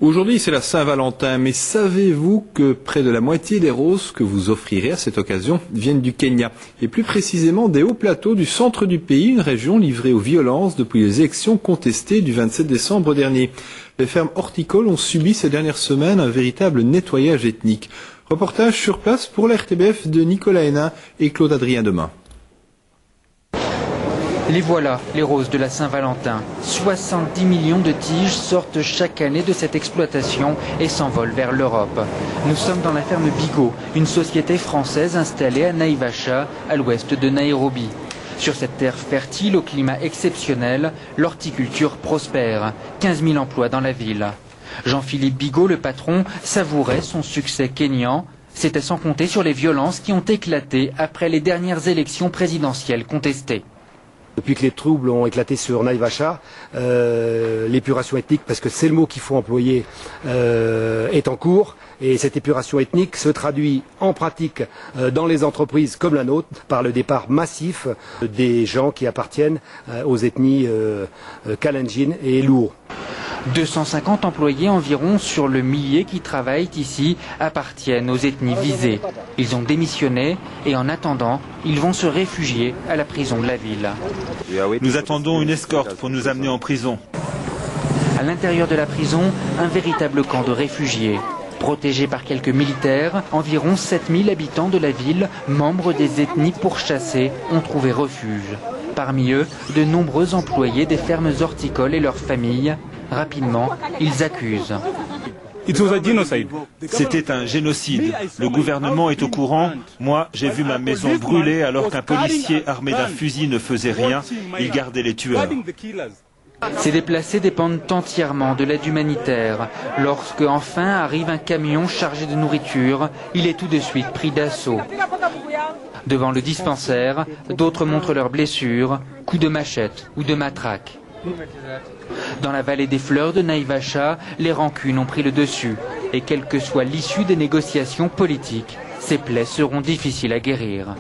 Aujourd'hui, c'est la Saint-Valentin, mais savez-vous que près de la moitié des roses que vous offrirez à cette occasion viennent du Kenya, et plus précisément des hauts plateaux du centre du pays, une région livrée aux violences depuis les élections contestées du 27 décembre dernier. Les fermes horticoles ont subi ces dernières semaines un véritable nettoyage ethnique. Reportage sur place pour la RTBF de Nicolas Hénin et Claude Adrien Demain. Les voilà, les roses de la Saint-Valentin. 70 millions de tiges sortent chaque année de cette exploitation et s'envolent vers l'Europe. Nous sommes dans la ferme Bigot, une société française installée à Naivasha, à l'ouest de Nairobi. Sur cette terre fertile au climat exceptionnel, l'horticulture prospère. 15 000 emplois dans la ville. Jean-Philippe Bigot, le patron, savourait son succès kényan. C'était sans compter sur les violences qui ont éclaté après les dernières élections présidentielles contestées. Depuis que les troubles ont éclaté sur Naivasha, l'épuration ethnique, parce que c'est le mot qu'il faut employer, est en cours. Et cette épuration ethnique se traduit en pratique dans les entreprises comme la nôtre par le départ massif des gens qui appartiennent aux ethnies Kalenjin et Luo. 250 employés environ sur le millier qui travaillent ici appartiennent aux ethnies visées. Ils ont démissionné et en attendant, ils vont se réfugier à la prison de la ville. Nous attendons une escorte pour nous amener en prison. À l'intérieur de la prison, un véritable camp de réfugiés. Protégés par quelques militaires, environ 7000 habitants de la ville, membres des ethnies pourchassées, ont trouvé refuge. Parmi eux, de nombreux employés des fermes horticoles et leurs familles. Rapidement, ils accusent. C'était un génocide. Le gouvernement est au courant. Moi, j'ai vu ma maison brûler alors qu'un policier armé d'un fusil ne faisait rien. Il gardait les tueurs. Ces déplacés dépendent entièrement de l'aide humanitaire. Lorsque enfin arrive un camion chargé de nourriture, il est tout de suite pris d'assaut. Devant le dispensaire, d'autres montrent leurs blessures, coups de machette ou de matraque. Dans la vallée des fleurs de Naivasha, les rancunes ont pris le dessus. Et quelle que soit l'issue des négociations politiques, ces plaies seront difficiles à guérir.